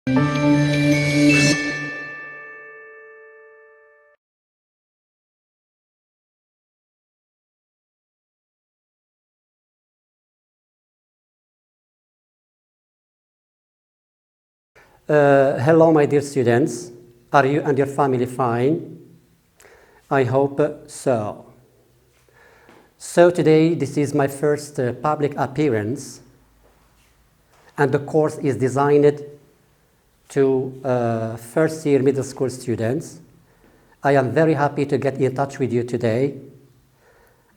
Hello, my dear students. Are you and your family fine? I hope so. So today, this is my first public appearance, and the course is designed to first-year middle school students. I am very happy to get in touch with you today,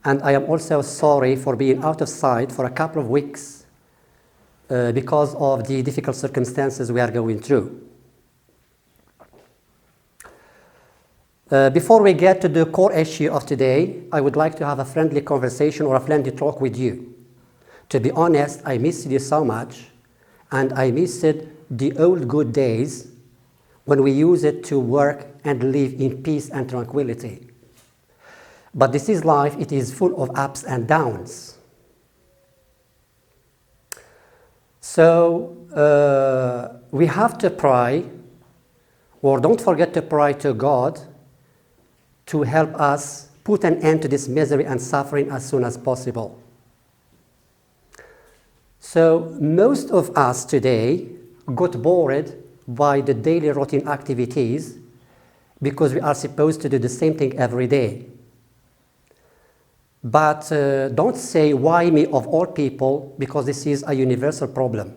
and I am also sorry for being out of sight for a couple of weeks because of the difficult circumstances we are going through. Before we get to the core issue of today, I would like to have a friendly conversation or a friendly talk with you. To be honest, I missed you so much, and I missed the old good days when we used it to work and live in peace and tranquility. But this is life, it is full of ups and downs. So we have to pray, or don't forget to pray to God to help us put an end to this misery and suffering as soon as possible. So most of us today got bored by the daily routine activities because we are supposed to do the same thing every day. But don't say, why me of all people, because this is a universal problem.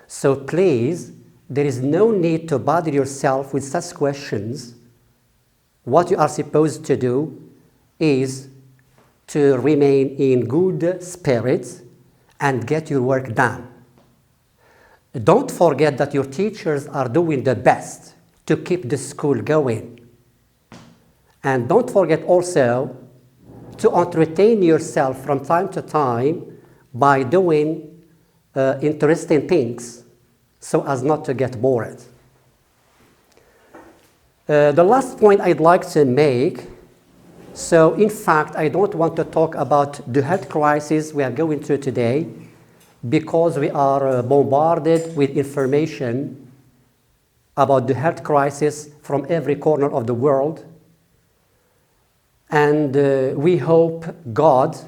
So please, there is no need to bother yourself with such questions. What you are supposed to do is to remain in good spirits and get your work done. Don't forget that your teachers are doing their best to keep the school going. And don't forget also to entertain yourself from time to time by doing interesting things so as not to get bored. The last point I'd like to make, so in fact I don't want to talk about the health crisis we are going through today because we are bombarded with information about the health crisis from every corner of the world. And we hope God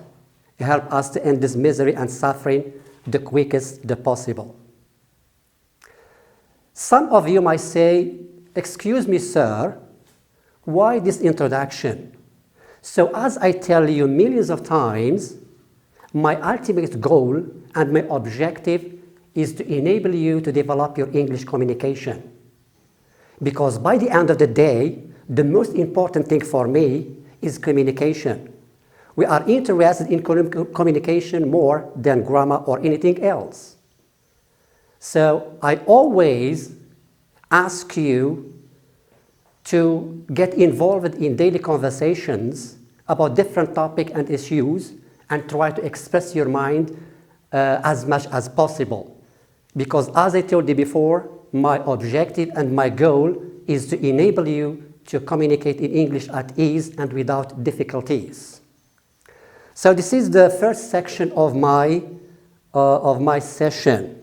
help us to end this misery and suffering the quickest possible. Some of you might say, excuse me, sir, why this introduction? So as I tell you millions of times, my ultimate goal and my objective is to enable you to develop your English communication. Because by the end of the day, the most important thing for me is communication. We are interested in communication more than grammar or anything else. So I always ask you to get involved in daily conversations about different topics and issues and try to express your mind as much as possible. Because as I told you before, my objective and my goal is to enable you to communicate in English at ease and without difficulties. So this is the first section of my session.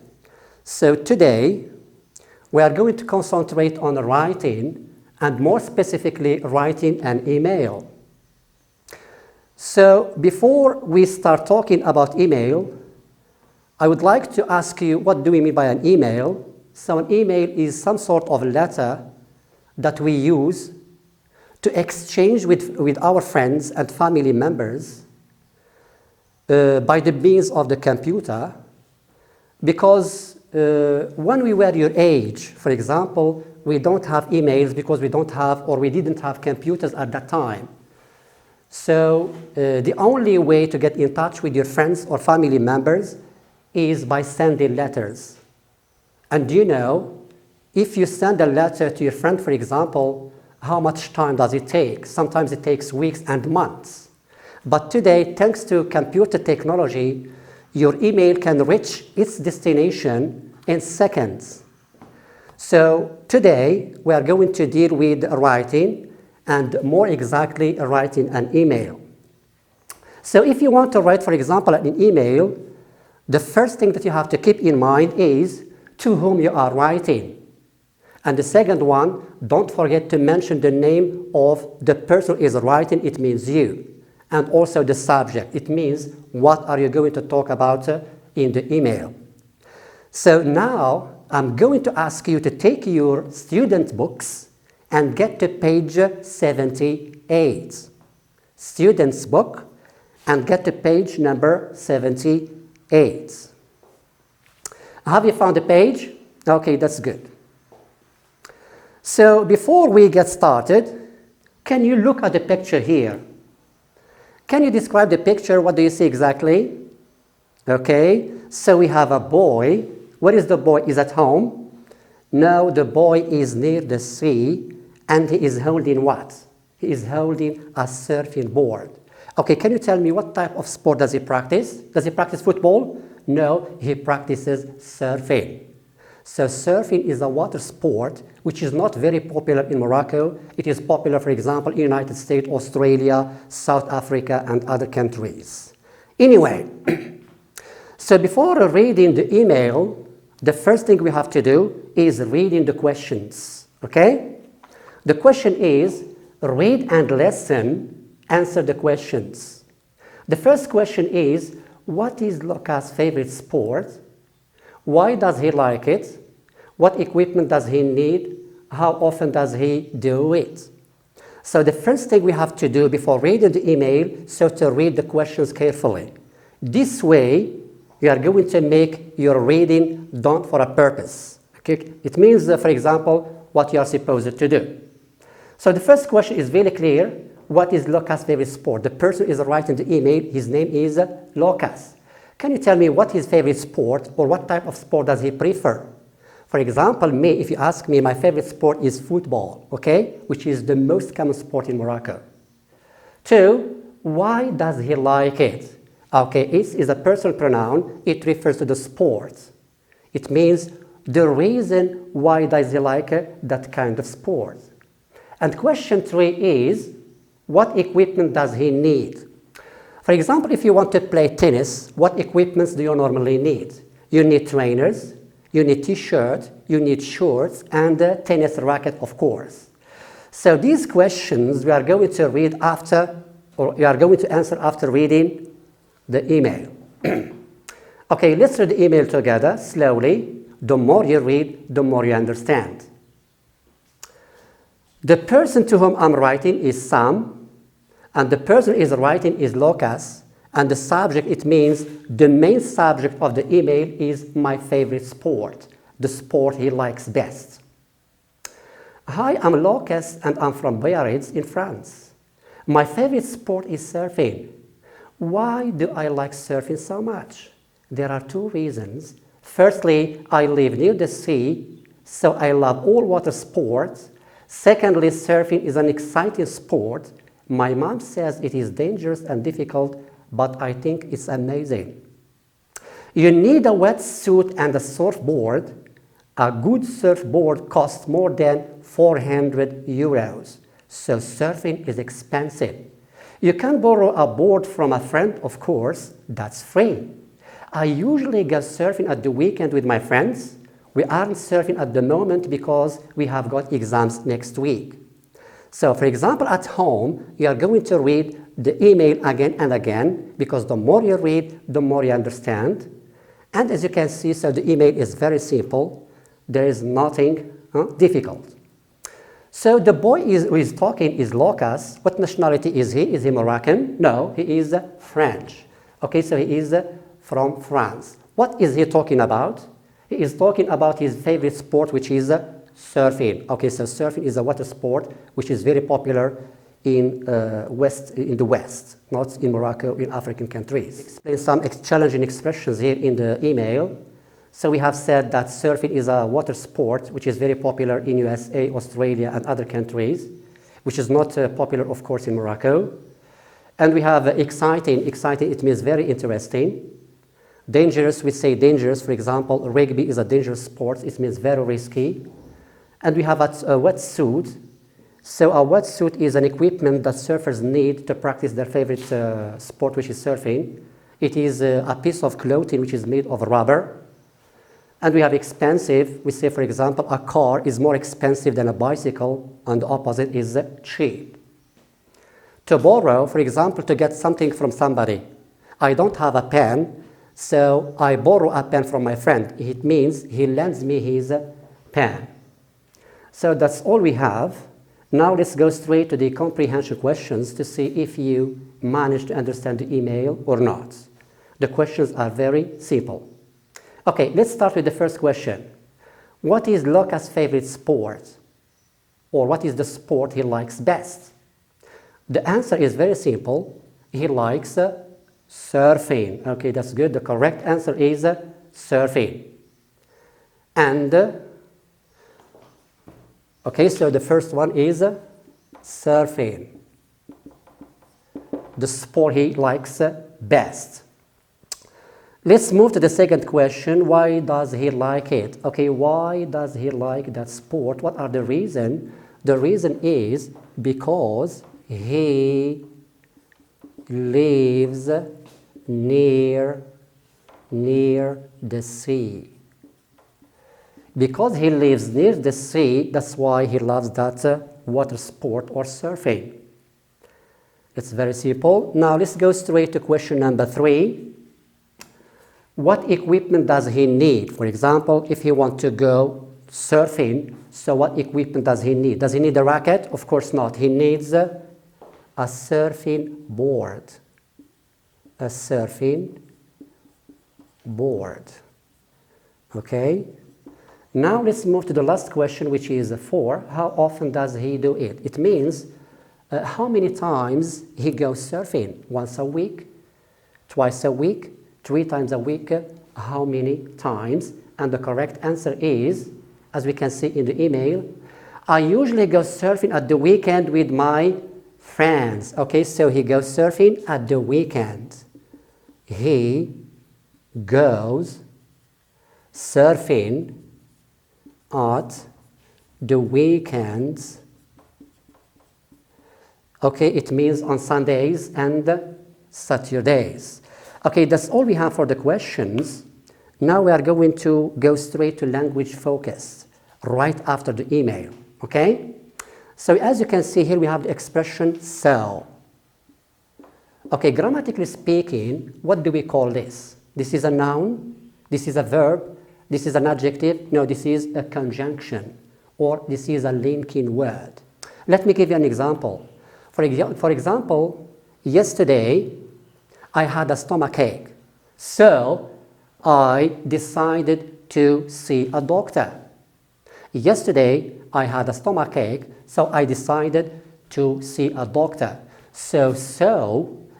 So today, we are going to concentrate on writing, and more specifically, writing an email. So before we start talking about email, I would like to ask you, what do we mean by an email? So an email is some sort of letter that we use to exchange with our friends and family members by the means of the computer, because when we were your age, for example, we don't have emails because we don't have, or we didn't have computers at that time. So the only way to get in touch with your friends or family members is by sending letters. And you know, if you send a letter to your friend, for example, how much time does it take? Sometimes it takes weeks and months. But today, thanks to computer technology, your email can reach its destination in seconds. So today, we are going to deal with writing, and more exactly, writing an email. So if you want to write, for example, an email, the first thing that you have to keep in mind is to whom you are writing. And the second one, don't forget to mention the name of the person who is writing, it means you. And also the subject, it means what are you going to talk about in the email. So now I'm going to ask you to take your student books and get to page 78. Student's book and get to page number 78. Have you found the page? Okay, that's good. So before we get started, can you look at the picture here? Can you describe the picture? What do you see exactly? Okay, so we have a boy. Where is the boy? Is at home? No, the boy is near the sea and he is holding what? He is holding a surfing board. Okay, can you tell me what type of sport does he practice? Does he practice football? No, he practices surfing. So surfing is a water sport which is not very popular in Morocco. It is popular, for example, in the United States, Australia, South Africa, and other countries. Anyway, so before reading the email, the first thing we have to do is reading the questions, okay? The question is, read and listen, answer the questions. The first question is, what is Lucas' favorite sport? Why does he like it? What equipment does he need? How often does he do it? So the first thing we have to do before reading the email is to read the questions carefully. This way, you are going to make your reading done for a purpose. Okay? It means, for example, what you are supposed to do. So the first question is very clear. What is Lucas' favorite sport? The person is writing the email. His name is Lucas. Can you tell me what his favorite sport or what type of sport does he prefer? For example, me, if you ask me, my favorite sport is football, okay? Which is the most common sport in Morocco. 2, why does he like it? Okay, it is a personal pronoun. It refers to the sport. It means the reason why does he like that kind of sport. And question 3 is, what equipment does he need? For example, if you want to play tennis, what equipments do you normally need? You need trainers, you need t-shirt, you need shorts, and a tennis racket, of course. So these questions we are going to read after, or we are going to answer after reading the email. Okay, let's read the email together slowly. The more you read, the more you understand. The person to whom I'm writing is Sam, and the person is writing is Lucas, and the subject, it means the main subject of the email is my favorite sport, the sport he likes best. Hi, I'm Lucas and I'm from Rayid in France. My favorite sport is surfing. Why do I like surfing so much? There are 2 reasons. Firstly, I live near the sea, so I love all water sports. Secondly, surfing is an exciting sport. My mom says it is dangerous and difficult, but I think it's amazing. You need a wetsuit and a surfboard. A good surfboard costs more than 400 euros, so surfing is expensive. You can borrow a board from a friend, of course, that's free. I usually go surfing at the weekend with my friends. We aren't surfing at the moment because we have got exams next week. So, for example, at home, you are going to read the email again and again because the more you read, the more you understand. And as you can see, so the email is very simple. There is nothing difficult. So the boy who is talking is Lucas. What nationality is he? Is he Moroccan? No, he is French. Okay, so he is from France. What is he talking about? He is talking about his favorite sport, which is surfing. Okay, so surfing is a water sport which is very popular in the West, not in Morocco, in African countries. Explain some challenging expressions here in the email. So we have said that surfing is a water sport which is very popular in USA, Australia, and other countries, which is not popular, of course, in Morocco. And we have exciting, it means very interesting. Dangerous, we say dangerous. For example, rugby is a dangerous sport. It means very risky. And we have a wetsuit. So a wetsuit is an equipment that surfers need to practice their favorite sport, which is surfing. It is a piece of clothing which is made of rubber. And we have expensive. We say, for example, a car is more expensive than a bicycle, and the opposite is cheap. To borrow, for example, to get something from somebody. I don't have a pen, so I borrow a pen from my friend. It means he lends me his pen. So that's all we have. Now let's go straight to the comprehension questions to see if you managed to understand the email or not. The questions are very simple. Okay, let's start with the first question. What is Lucas' favorite sport? Or what is the sport he likes best? The answer is very simple. He likes surfing. Okay, that's good. The correct answer is surfing. And, okay, so the first one is surfing. The sport he likes best. Let's move to the second question. Why does he like it? Okay, why does he like that sport? What are the reasons? The reason is because he lives near the sea. Because he lives near the sea, that's why he loves that water sport or surfing. It's very simple. Now let's go straight to question number 3. What equipment does he need? For example, if he wants to go surfing, so what equipment does he need? Does he need a racket? Of course not. He needs a surfing board. A surfing board. Okay? Now let's move to the last question, which is 4. How often does he do it? It means how many times he goes surfing? Once a week? Twice a week? 3 times a week? How many times? And the correct answer is, as we can see in the email, I usually go surfing at the weekend with my friends. Okay, so he goes surfing at the weekend. He goes surfing at the weekends. Okay, it means on Sundays and Saturdays. Okay, that's all we have for the questions. Now we are going to go straight to language focus right after the email, okay? So as you can see here, we have the expression so. Okay, grammatically speaking, what do we call this? This is a noun, this is a verb, this is an adjective. No, this is a conjunction, or this is a linking word. Let me give you an example. For example, yesterday, I had a stomachache, so I decided to see a doctor. Yesterday, I had a stomachache, so I decided to see a doctor. So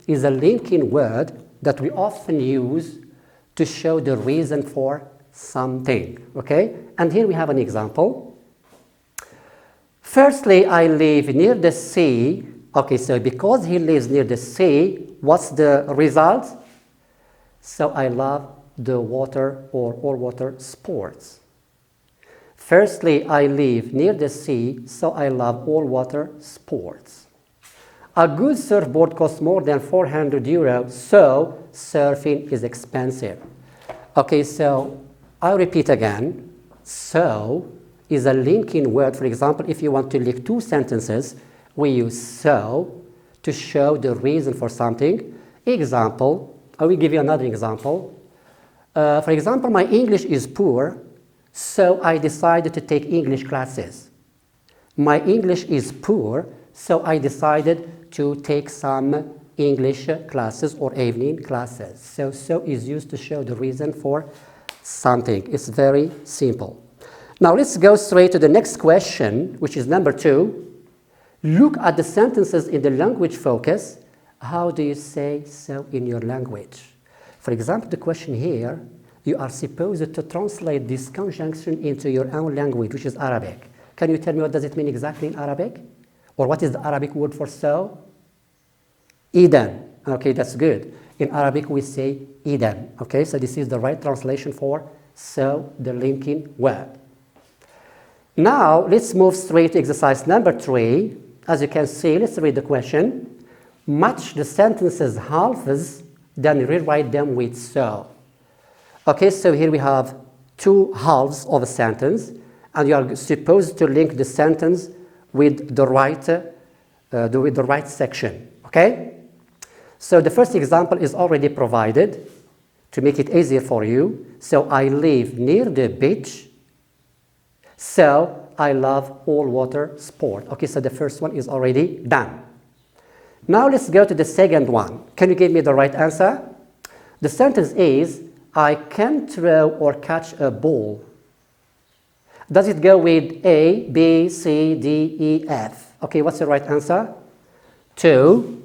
is a linking word that we often use to show the reason for something, okay? And here we have an example. Firstly, I live near the sea. Okay, so because he lives near the sea, what's the result? So I love the water or all water sports. Firstly, I live near the sea, so I love all water sports. A good surfboard costs more than 400 euros, so surfing is expensive. Okay, so I'll repeat again. So is a linking word. For example, if you want to link 2 sentences, we use so to show the reason for something. Example, I will give you another example. For example, my English is poor, so I decided to take English classes. My English is poor, so I decided to take some English classes or evening classes. So is used to show the reason for something. It's very simple. Now let's go straight to the next question, which is number 2. Look at the sentences in the language focus. How do you say so in your language? For example, the question here, you are supposed to translate this conjunction into your own language, which is Arabic. Can you tell me what does it mean exactly in Arabic? Or what is the Arabic word for so? Idan. Okay, that's good. In Arabic, we say idan. Okay, so this is the right translation for so, the linking word. Now, let's move straight to exercise number 3. As you can see, let's read the question. Match the sentences halves, then rewrite them with so. Okay, so here we have two halves of a sentence, and you are supposed to link the sentence with the right section, okay? So the first example is already provided to make it easier for you. So I live near the beach, so I love all water sport. Okay, so the first one is already done. Now let's go to the second one. Can you give me the right answer? The sentence is, I can throw or catch a ball. Does it go with A, B, C, D, E, F? Okay, what's the right answer? 2.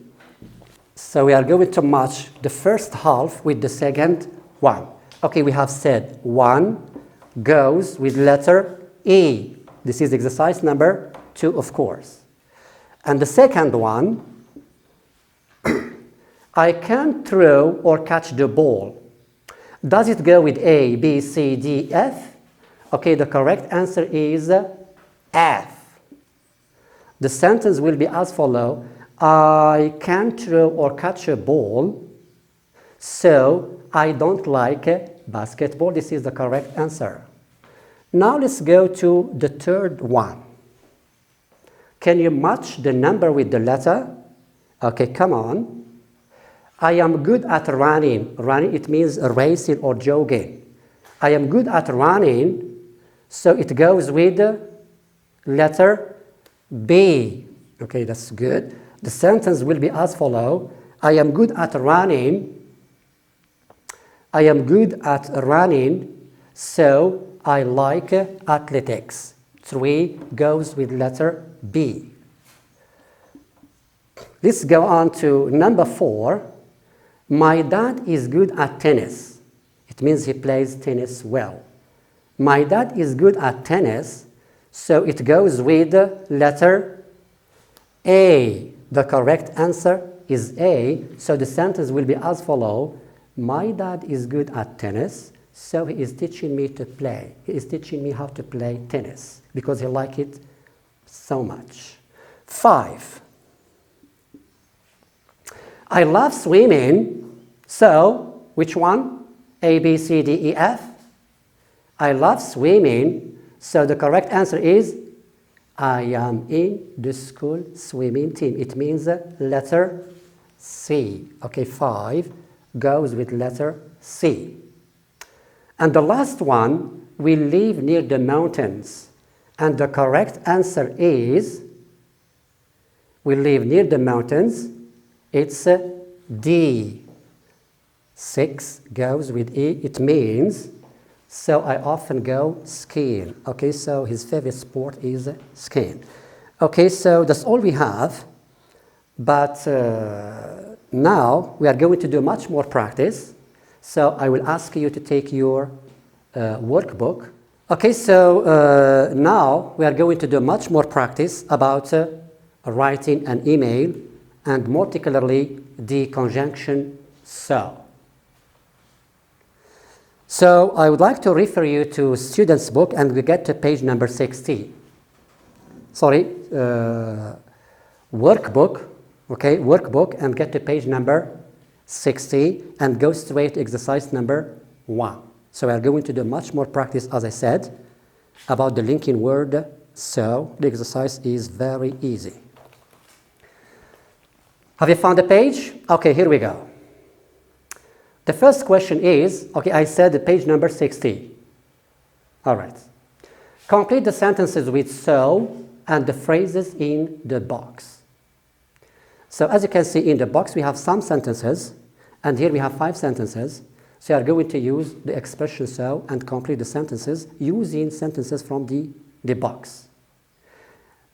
So we are going to match the first half with the second one. Okay, we have said 1 goes with letter E. This is exercise number 2, of course. And the second one, I can throw or catch the ball. Does it go with A, B, C, D, F? Okay, the correct answer is F. The sentence will be as follows. I can throw or catch a ball, so I don't like basketball. This is the correct answer. Now let's go to the third one. Can you match the number with the letter? Okay, come on. I am good at running. Running, it means racing or jogging. I am good at running, so it goes with letter B. Okay, that's good. The sentence will be as follows. I am good at running. I am good at running, so I like athletics. 3 goes with letter B. Let's go on to number 4. My dad is good at tennis. It means he plays tennis well. My dad is good at tennis, so it goes with letter A. The correct answer is A, so the sentence will be as follows. My dad is good at tennis, so he is teaching me to play. He is teaching me how to play tennis because he likes it so much. 5. I love swimming, so which one? A, B, C, D, E, F? I love swimming, so the correct answer is I am in the school swimming team. It means letter C. Okay, 5 goes with letter C. And the last one, we live near the mountains. And the correct answer is, we live near the mountains. It's D. 6 goes with E. It means, so I often go skiing. Okay, so his favorite sport is skiing. Okay, so that's all we have. But now we are going to do much more practice. So I will ask you to take your workbook. Okay, so now we are going to do much more practice about writing an email, and more particularly the conjunction so. So I would like to refer you to student's book, and we get to page number 60. Sorry, workbook, okay, workbook, and get to page number 60 and go straight to exercise number 1. So we are going to do much more practice, as I said, about the linking word so. The exercise is very easy. Have you found the page? Okay, here we go. The first question is, okay, I said the page number 60. All right. Complete the sentences with so and the phrases in the box. So as you can see in the box, we have some sentences, and here we have 5 sentences. So you are going to use the expression so and complete the sentences using sentences from the box.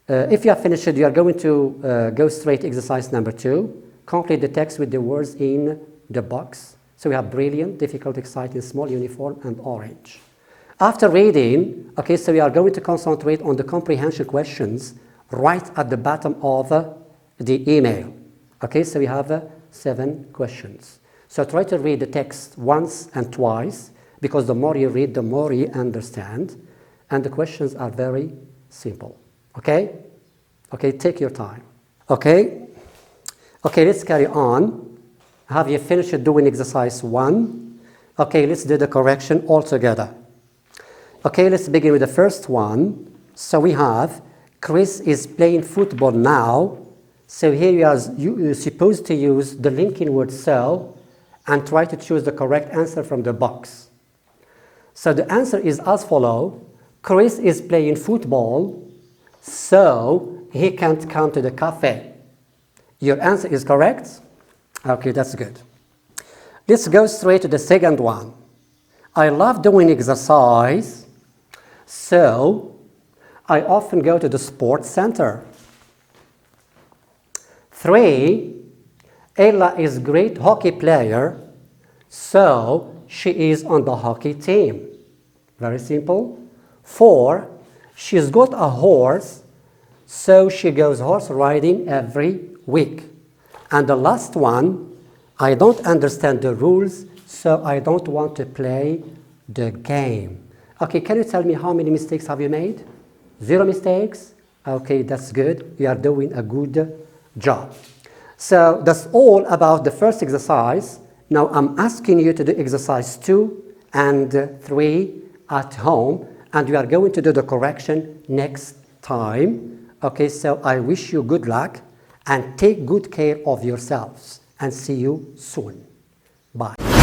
If you have finished it, you are going to go straight to exercise number 2. Complete the text with the words in the box. So we have brilliant, difficult, exciting, small, uniform, and orange. After reading, okay, so we are going to concentrate on the comprehension questions right at the bottom of the email. Okay, so we have 7 questions. So try to read the text once and twice, because the more you read, the more you understand. And the questions are very simple. Okay? Okay, take your time. Okay? Okay, let's carry on. Have you finished doing exercise 1? Okay, let's do the correction all together. Okay, let's begin with the first one. So we have, Chris is playing football now. So here you're supposed to use the linking word so and try to choose the correct answer from the box. So the answer is as follows. Chris is playing football, so he can't come to the cafe. Your answer is correct? Okay, that's good. Let's go straight to the second one. I love doing exercise, so I often go to the sports center. 3, Ella is a great hockey player, so she is on the hockey team. Very simple. 4, she's got a horse, so she goes horse riding every week. And the last one, I don't understand the rules, so I don't want to play the game. Okay, can you tell me how many mistakes have you made? 0 mistakes? Okay, that's good. You are doing a good job. So that's all about the first exercise. Now I'm asking you to do exercise 2 and 3 at home, and you are going to do the correction next time. Okay, so I wish you good luck and take good care of yourselves, and see you soon. Bye.